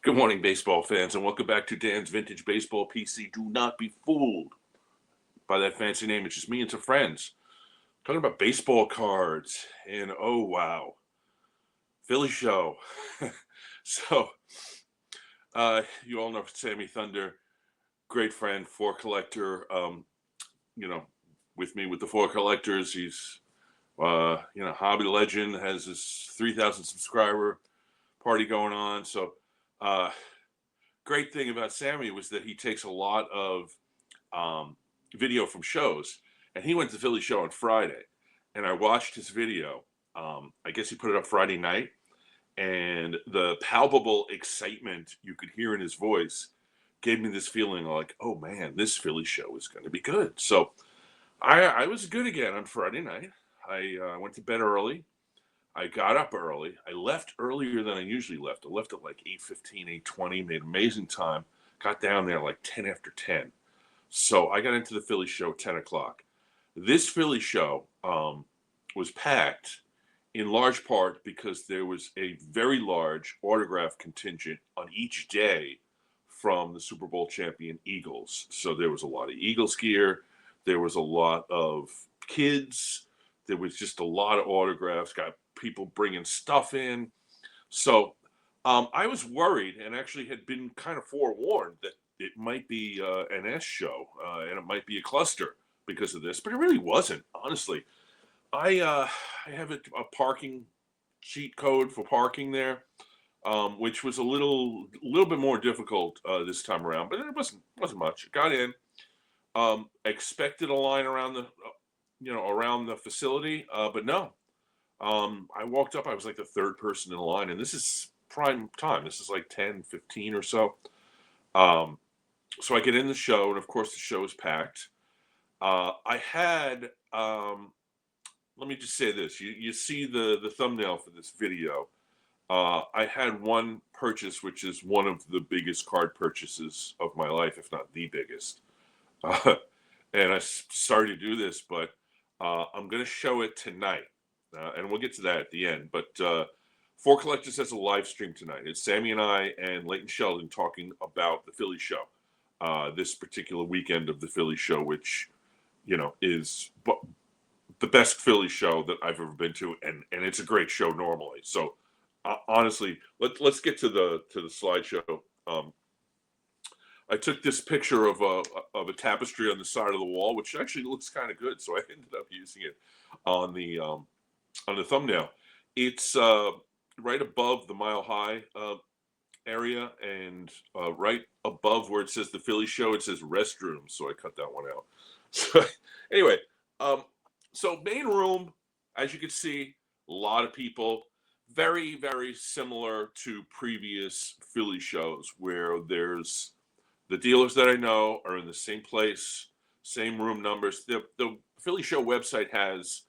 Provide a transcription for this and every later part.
Good morning, baseball fans, and welcome back to Dan's Vintage Baseball PC. Do not be fooled by that fancy name. It's just me and some friends talking about baseball cards. And oh, wow, Philly show. so, you all know Sammy Thunder, great friend, four collector. You know, with me with the four collectors. He's, hobby legend, has his 3,000 subscriber party going on. So, uh, great thing about Sammy was that he takes a lot of video from shows, and he went to the Philly show on Friday, and I watched his video. I guess he put it up Friday night, and the palpable excitement you could hear in his voice gave me this feeling like, oh man, this Philly show is going to be good. So I was good again on Friday night. I went to bed early. I got up early. I left earlier than I usually left. I left at like 8:15, 8:20, made amazing time. Got down there like 10 after 10. So I got into the Philly show at 10 o'clock. This Philly show was packed in large part because there was a very large autograph contingent on each day from the Super Bowl champion Eagles. So there was a lot of Eagles gear. There was a lot of kids. There was just a lot of autographs. Got people bringing stuff in. So I was worried and actually had been kind of forewarned that it might be an S show and it might be a cluster because of this, but it really wasn't. Honestly, I have a parking cheat code for parking there, which was a little bit more difficult this time around, but it wasn't much. Got in, expected a line around around the facility, but no. I walked up. I was like the third person in line, and this is prime time. This is like 10:15 or so. Um, so I get in the show, and of course the show is packed. I had, let me just say this: you see the thumbnail for this video. I had one purchase, which is one of the biggest card purchases of my life, if not the biggest. Uh, and I started to do this, but I'm going to show it tonight, and we'll get to that at the end. But Four Collectors has a live stream tonight. It's Sammy and I and Leighton Sheldon talking about the Philly show, this particular weekend of the Philly show, which is the best Philly show that I've ever been to, and it's a great show normally. So honestly, let's get to the slideshow. I took this picture of a tapestry on the side of the wall, which actually looks kind of good. So I ended up using it on the thumbnail. It's right above the Mile High area, and right above where it says the Philly show, it says restrooms. So I cut that one out. So anyway, so main room, as you can see, a lot of people. Very, very similar to previous Philly shows where there's the dealers that I know are in the same place, same room numbers. The Philly Show website has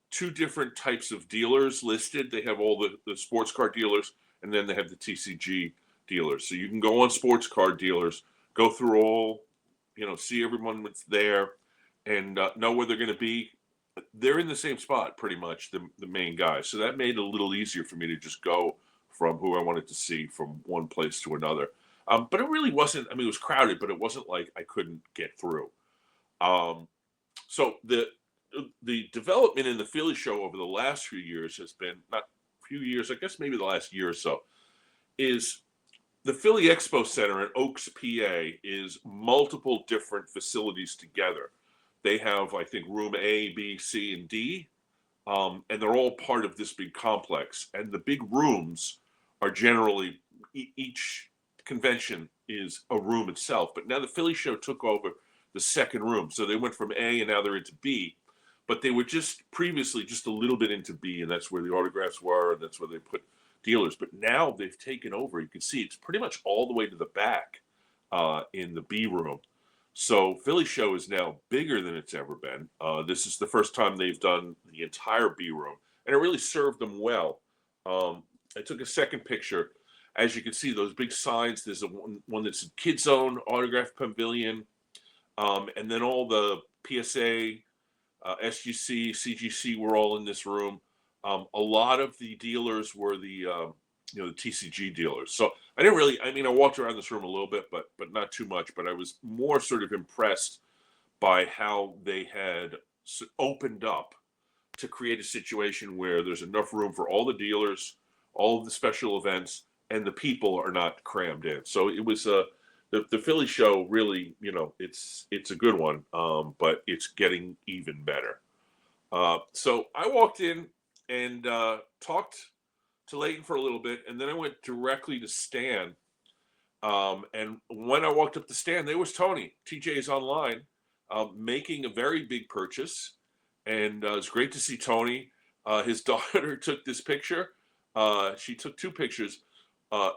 two different types of dealers listed. They have all the sports car dealers, and then they have the TCG dealers. So you can go on sports car dealers, go through all, see everyone that's there, and know where they're going to be. They're in the same spot, pretty much, the main guys. So that made it a little easier for me to just go from who I wanted to see from one place to another. But it really wasn't. I mean, it was crowded, but it wasn't like I couldn't get through. So the development in the Philly show over the last few years has been, not few years, I guess maybe the last year or so, is the Philly Expo Center in Oaks, PA, is multiple different facilities together. They have, I think, room A, B, C, and D, and they're all part of this big complex. And the big rooms are generally each convention is a room itself. But now the Philly show took over the second room. So they went from A and now they're into B. But they were just previously just a little bit into B, and that's where the autographs were, and that's where they put dealers. But now they've taken over. You can see it's pretty much all the way to the back in the B room. So Philly show is now bigger than it's ever been. This is the first time they've done the entire B room, and it really served them well. I took a second picture. As you can see, those big signs, there's one that's Kids Zone, Autograph Pavilion, and then all the PSA, SGC, CGC were all in this room. A lot of the dealers were the the TCG dealers. So I didn't really. I mean, I walked around this room a little bit, but not too much. But I was more sort of impressed by how they had opened up to create a situation where there's enough room for all the dealers, all of the special events, and the people are not crammed in. So it was the Philly show really, it's a good one, but it's getting even better. So I walked in and talked to Leighton for a little bit, and then I went directly to Stan. And when I walked up the stand, there was Tony. TJ's online, making a very big purchase, and it's great to see Tony. His daughter took this picture. She took two pictures.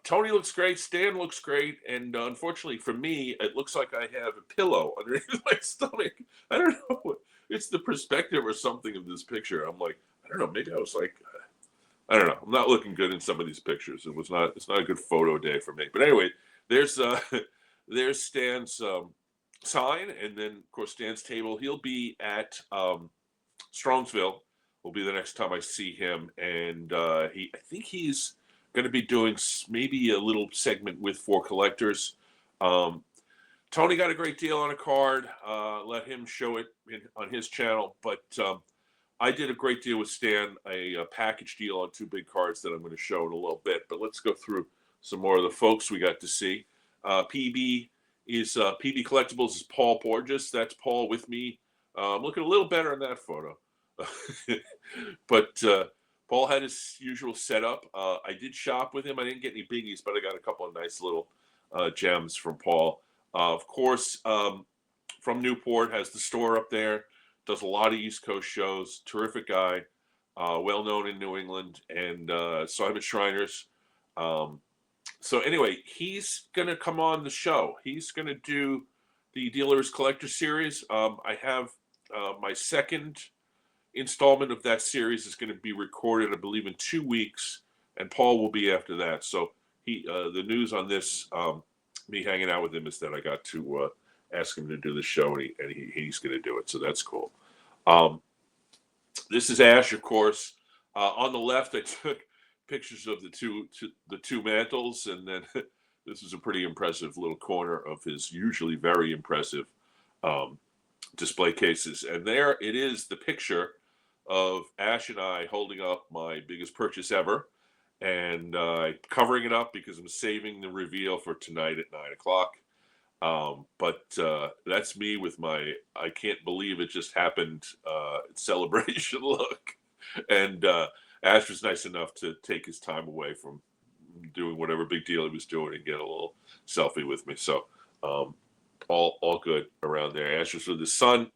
Tony looks great. Stan looks great, and unfortunately for me, it looks like I have a pillow underneath my stomach. I don't know. It's the perspective or something of this picture. I'm like, I don't know. Maybe I was like, I don't know. I'm not looking good in some of these pictures. It's not a good photo day for me. But anyway, there's Stan's sign, and then of course Stan's table. He'll be at Strongsville. Will be the next time I see him, and I think he's going to be doing maybe a little segment with For Collectors. Tony got a great deal on a card. Let him show it on his channel, but I did a great deal with Stan, a package deal on two big cards that I'm going to show in a little bit. But let's go through some more of the folks we got to see. PB Collectibles is Paul Porges. That's Paul with me. I'm looking a little better in that photo. But Paul had his usual setup. I did shop with him. I didn't get any biggies, but I got a couple of nice little gems from Paul. Of course, from Newport, has the store up there. Does a lot of East Coast shows. Terrific guy. Well known in New England. And Simon Shriners. So anyway, he's going to come on the show. He's going to do the Dealers Collector Series. I have my second installment of that series is going to be recorded, I believe, in 2 weeks, and Paul will be after that. So the news on this, me hanging out with him, is that I got to ask him to do the show, and he's going to do it. So that's cool. This is Ash, of course. On the left, I took pictures of the two mantles, and then this is a pretty impressive little corner of his usually very impressive display cases. And there it is, the picture of Ash and I holding up my biggest purchase ever, and covering it up because I'm saving the reveal for tonight at 9 o'clock. But that's me with my I can't believe it just happened celebration look. And Ash was nice enough to take his time away from doing whatever big deal he was doing and get a little selfie with me. So all good around there. Ash was with his son,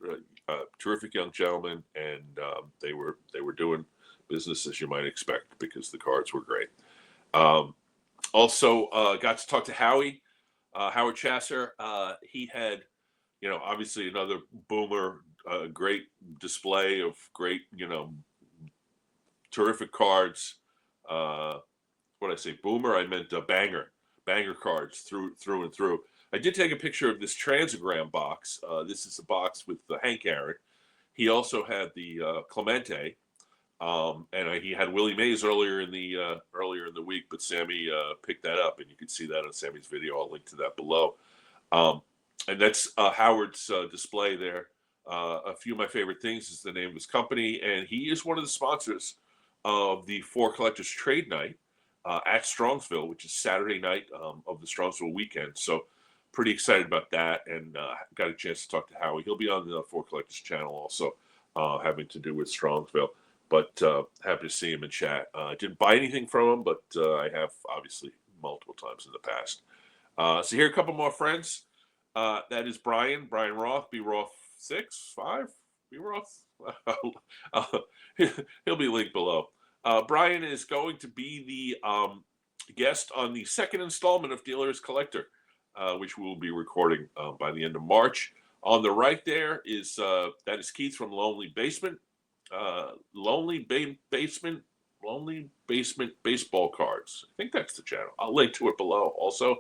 terrific young gentleman, and they were doing business as you might expect because the cards were great. Also got to talk to Howie. Howard Chasser. He had, obviously another boomer, great display of great, terrific cards. What I say, boomer? I meant banger cards through and through. I did take a picture of this Transagram box. This is a box with Hank Aaron. He also had the Clemente, and he had Willie Mays earlier in the week, but Sammy picked that up, and you can see that on Sammy's video. I'll link to that below. And that's Howard's display there. A few of my favorite things is the name of his company, and he is one of the sponsors of the For Collectors Trade Night at Strongsville, which is Saturday night of the Strongsville weekend. So pretty excited about that, and got a chance to talk to Howie. He'll be on the For Collectors channel also, having to do with Strongsville. But happy to see him and chat. I didn't buy anything from him, but I have obviously multiple times in the past. So here are a couple more friends. That is Brian Roth, B Roth 6, 5, B Roth. He'll be linked below. Brian is going to be the guest on the second installment of Dealers Collector, which we will be recording by the end of March. On the right there is that is Keith from Lonely Basement. Lonely Basement Baseball Cards. I think that's the channel. I'll link to it below. Also,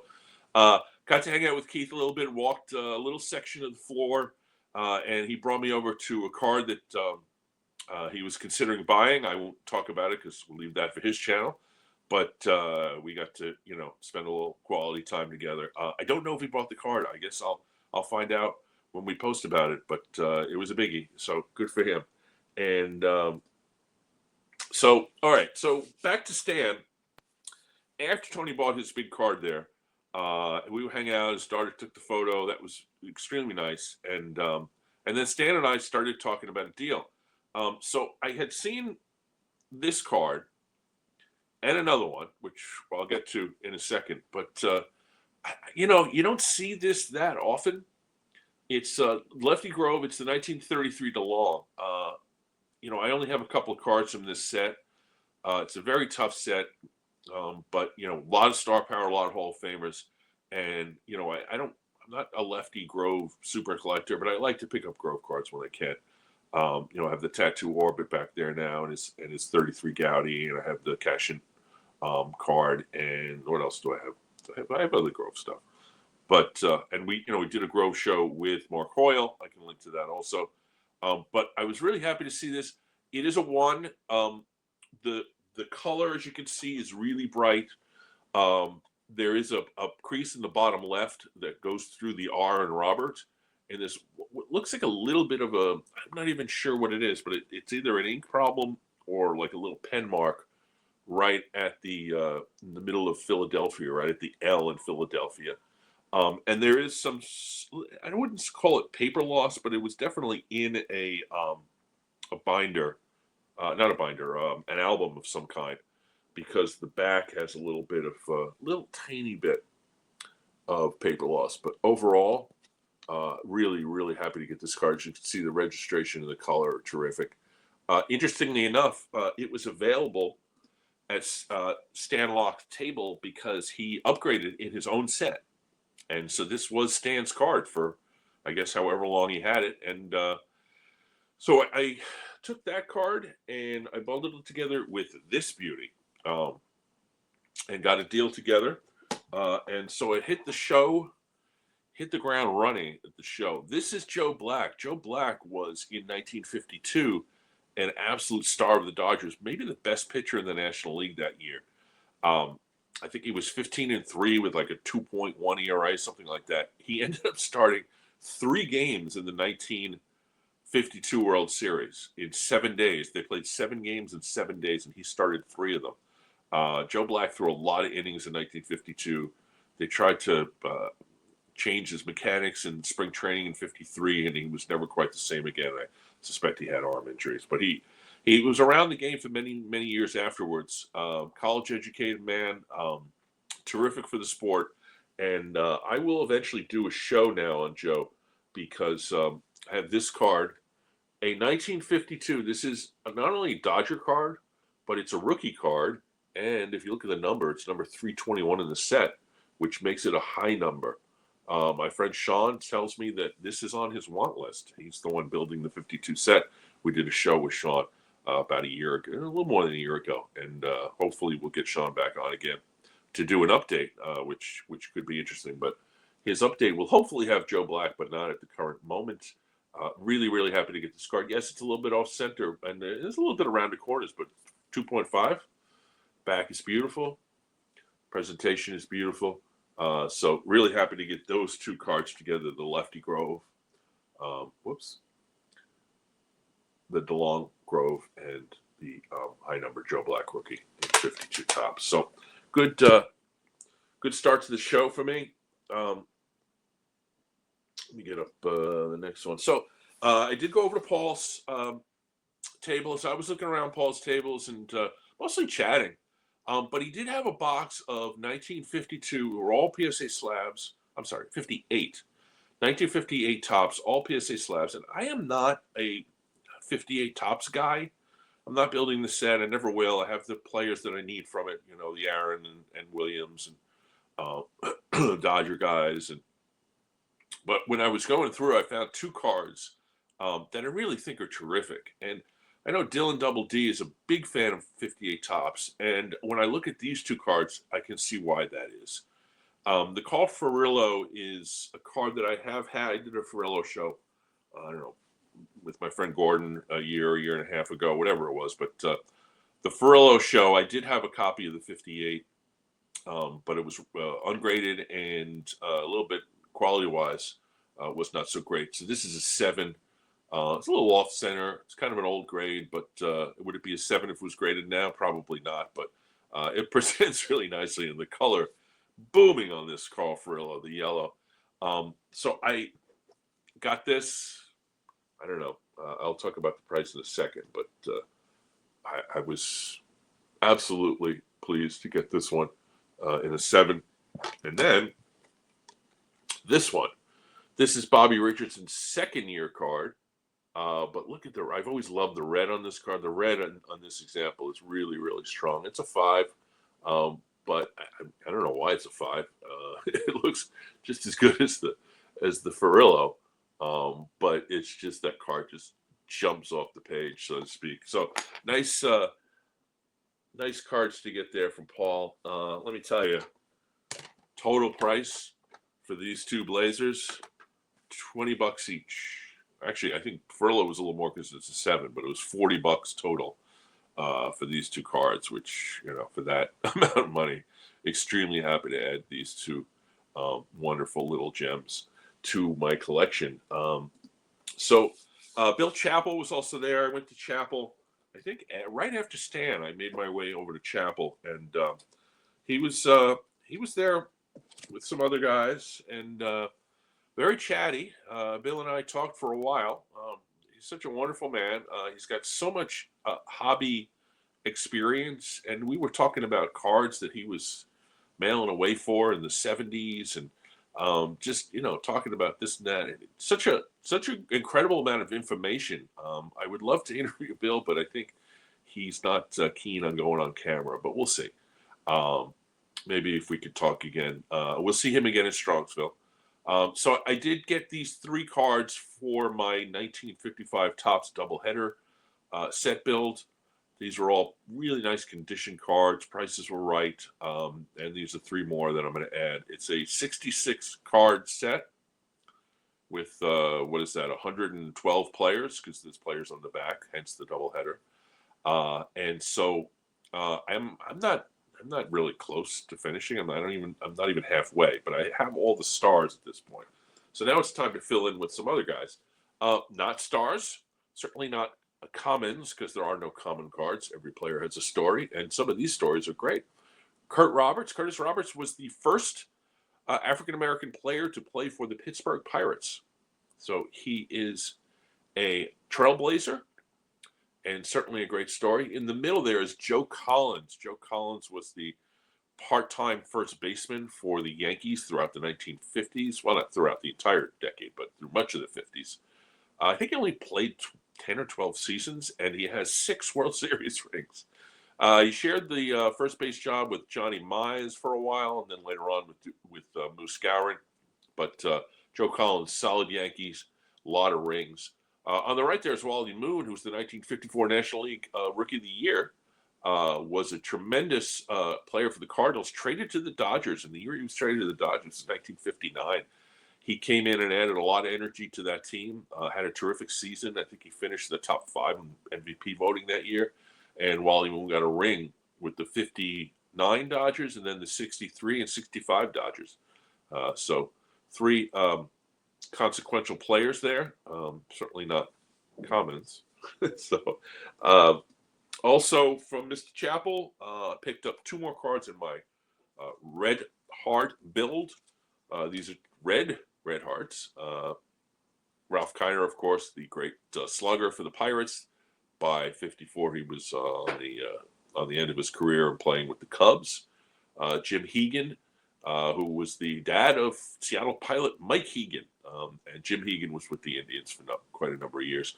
got to hang out with Keith a little bit. Walked a little section of the floor, and he brought me over to a card that he was considering buying. I won't talk about it because we'll leave that for his channel. but we got to, spend a little quality time together. I don't know if he bought the card. I guess I'll find out when we post about it, but it was a biggie. So good for him. And so, all right. So back to Stan. After Tony bought his big card there, we would hang out. His daughter took the photo. That was extremely nice. And then Stan and I started talking about a deal. So I had seen this card and another one, which I'll get to in a second. But you don't see this that often. It's Lefty Grove. It's the 1933 DeLong. I only have a couple of cards from this set. It's a very tough set, but a lot of star power, a lot of Hall of Famers, and I'm not a Lefty Grove super collector, but I like to pick up Grove cards when I can. I have the Tattoo Orbit back there now, and his 33 Gowdy, and I have the Cashin card, and what else do I have? I have other Grove stuff, but and we did a Grove show with Mark Hoyle. I can link to that also. But I was really happy to see this. It is a one. The color, as you can see, is really bright. There is a crease in the bottom left that goes through the R in Robert. And this what looks like a little bit of I'm not even sure what it is, but it's either an ink problem or like a little pen mark right at in the middle of Philadelphia, right at the L in Philadelphia. And there is some, I wouldn't call it paper loss, but it was definitely in a binder, not a binder, an album of some kind, because the back has a little tiny bit of paper loss. But overall, really, really happy to get this card. As you can see, the registration and the color are terrific. Interestingly enough, it was available at Stan Locke's table because he upgraded in his own set. And so this was Stan's card for, I guess, however long he had it. And so I took that card and I bundled it together with this beauty and got a deal together. And so it hit the ground running at the show. This is Joe Black. Joe Black was, in 1952, an absolute star of the Dodgers, maybe the best pitcher in the National League that year. I think he was 15-3 with like a 2.1 ERA, something like that. He ended up starting 3 games in the 1952 World Series in 7 days. They played 7 games in 7 days, and he started 3 of them. Joe Black threw a lot of innings in 1952. They tried to change his mechanics in spring training in 53, and he was never quite the same again. I suspect he had arm injuries, but he was around the game for many, many years afterwards. College-educated man, terrific for the sport. And I will eventually do a show now on Joe because I have this card, a 1952. This is not only a Dodger card, but it's a rookie card. And if you look at the number, it's number 321 in the set, which makes it a high number. My friend Sean tells me that this is on his want list. He's the one building the 52 set. We did a show with Sean about a year ago, a little more than a year ago, and hopefully we'll get Sean back on again to do an update, which could be interesting. But his update will hopefully have Joe Black, but not at the current moment. Really, really happy to get this card. Yes, it's a little bit off center, and there's a little bit around the corners, but 2.5. Back is beautiful. Presentation is beautiful. So really happy to get those 2 cards together, the Lefty Grove, the DeLong Grove, and the high number Joe Black rookie in 52 tops. So good start to the show for me. Let me get up the next one. So I did go over to Paul's tables. I was looking around Paul's tables and mostly chatting. But he did have a box of 1952 all PSA slabs. I'm sorry, 58. 1958 tops, all PSA slabs. And I am not a 58 tops guy. I'm not building the set. I never will. I have the players that I need from it. The Aaron and Williams and Dodger guys. But when I was going through, I found 2 cards that I really think are terrific. And I know Dylan Double D is a big fan of 58 tops, and when I look at these 2 cards, I can see why that is. The Carl Furillo is a card that I have had. I did a Furillo show, I don't know, with my friend Gordon a year and a half ago, whatever it was. But the the Furillo show, I did have a copy of the 58, but it was ungraded and a little bit quality-wise was not so great. So this is a 7. It's a little off-center. It's kind of an old grade, but would it be a 7 if it was graded now? Probably not, but it presents really nicely, and the color booming on this Carl Furillo, the yellow. So I got this. I don't know. I'll talk about the price in a second, but I was absolutely pleased to get this one in a 7. And then this one. This is Bobby Richardson's second-year card. But look at I've always loved the red on this card. The red on this example is really, really strong. It's a 5. But I don't know why it's a 5. It looks just as good as the Furillo. But it's just that card just jumps off the page, so to speak. So nice cards to get there from Paul. Let me tell you, total price for these two Blazers, $20 each. Actually, I think Furillo was a little more because it's a 7, but it was $40 total for these two cards, which, for that amount of money, extremely happy to add these two wonderful little gems to my collection. So Bill Chapell was also there. I went to Chapell, I think right after Stan. I made my way over to Chapell, and he was there with some other guys, and very chatty. Bill and I talked for a while. He's such a wonderful man. He's got so much hobby experience, and we were talking about cards that he was mailing away for in the 70s, and just talking about this and that. Such an incredible amount of information. I would love to interview Bill, but I think he's not keen on going on camera. But we'll see. Maybe if we could talk again, we'll see him again in Strongsville. So I did get these 3 cards for my 1955 Topps doubleheader set build. These are all really nice condition cards. Prices were right. And these are 3 more that I'm going to add. It's a 66 card set with, 112 players, because there's players on the back, hence the doubleheader. And so I'm not really close to finishing. I'm not even halfway, but I have all the stars at this point. So now it's time to fill in with some other guys. Not stars, certainly not commons, because there are no common cards. Every player has a story, and some of these stories are great. Curtis Roberts was the first African-American player to play for the Pittsburgh Pirates. So he is a trailblazer, and certainly a great story. In the middle there is Joe Collins. Joe Collins was the part-time first baseman for the Yankees throughout the 1950s. Well, not throughout the entire decade, but through much of the 50s. I think he only played 10 or 12 seasons, and he has 6 World Series rings. He shared the first base job with Johnny Mize for a while, and then later on with Moose Gowron. But Joe Collins, solid Yankees, a lot of rings. On the right there is Wally Moon, who's the 1954 National League Rookie of the Year. Was a tremendous player for the Cardinals, traded to the Dodgers. And the year he was traded to the Dodgers was 1959. He came in and added a lot of energy to that team, had a terrific season. I think he finished in the top 5 in MVP voting that year. And Wally Moon got a ring with the 59 Dodgers and then the 63 and 65 Dodgers. So 3 consequential players there, certainly not commons. So also from Mr. Chapell, I picked up 2 more cards in my red heart build. These are red hearts. Ralph Kiner, of course, the great slugger for the Pirates. By 54, he was on the end of his career and playing with the Cubs. Jim Hegan, who was the dad of Seattle pilot Mike Hegan. And Jim Hegan was with the Indians for quite a number of years.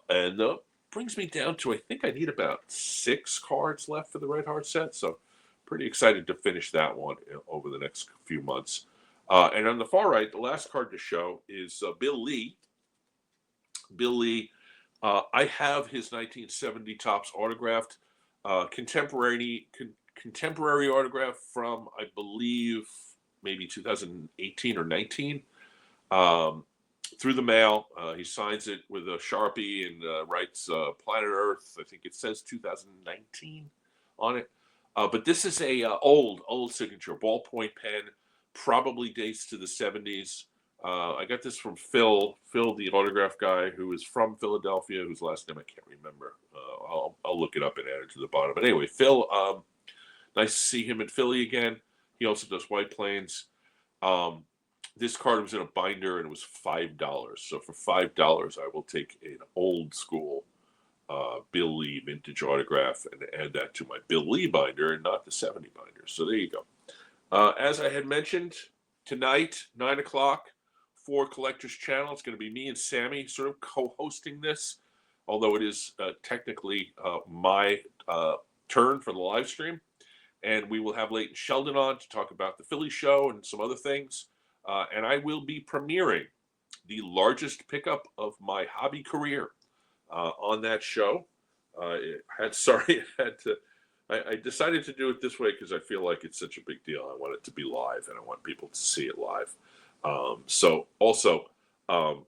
And brings me down to, I think I need about 6 cards left for the Red Heart set. So pretty excited to finish that one over the next few months. And on the far right, the last card to show is Bill Lee. Bill Lee, I have his 1970 Topps autographed, contemporary autograph from, I believe, maybe 2018 or 19. through the mail. He signs it with a Sharpie and writes Planet Earth. I think it says 2019 on it. But this is a old signature ballpoint pen, probably dates to the 70s. I got this from Phil, the autograph guy, who is from Philadelphia, whose last name I can't remember. I'll look it up and add it to the bottom. But anyway, Phil, nice to see him in Philly again. He also does White Plains. This card was in a binder and it was $5. So for $5, I will take an old school Bill Lee vintage autograph and add that to my Bill Lee binder and not the 70 binder. So there you go. As I had mentioned, tonight, 9 o'clock, for Collector's Channel, it's going to be me and Sammy sort of co-hosting this, although it is technically my turn for the live stream. And we will have Leighton Sheldon on to talk about the Philly show and some other things. And I will be premiering the largest pickup of my hobby career on that show. I decided to do it this way because I feel like it's such a big deal. I want it to be live, and I want people to see it live. So also, we're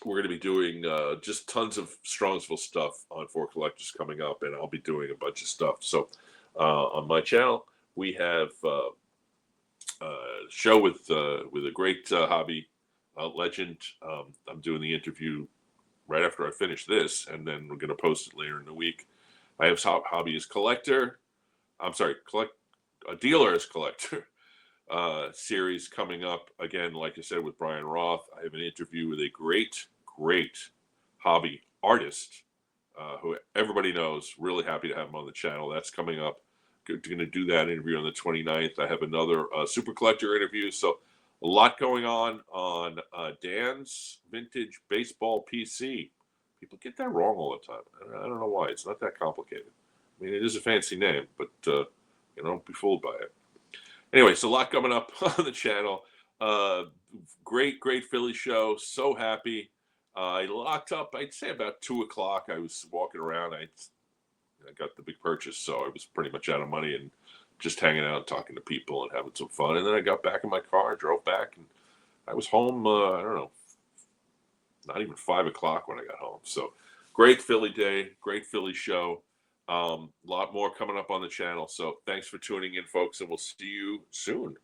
going to be doing just tons of Strongsville stuff on For Collectors coming up, and I'll be doing a bunch of stuff. So on my channel, we have show with a great hobby legend. I'm doing the interview right after I finish this, and then we're going to post it later in the week. I have hobby as collector. I'm sorry, a dealer as collector series coming up again. Like I said, with Brian Roth, I have an interview with a great hobby artist who everybody knows. Really happy to have him on the channel. That's coming up. Going to do that interview on the 29th. I have another super collector interview. So a lot going on Dan's Vintage Baseball PC. People get that wrong all the time. I don't know why. It's not that complicated. I mean, it is a fancy name, but don't be fooled by it. Anyway, so a lot coming up on the channel. Great Philly show. So happy. I locked up, I'd say about 2 o'clock. I was walking around. I got the big purchase, so I was pretty much out of money and just hanging out, talking to people and having some fun. And then I got back in my car, drove back, and I was home, I don't know, not even 5 o'clock when I got home. So great Philly day, great Philly show. A lot more coming up on the channel. So thanks for tuning in, folks, and we'll see you soon.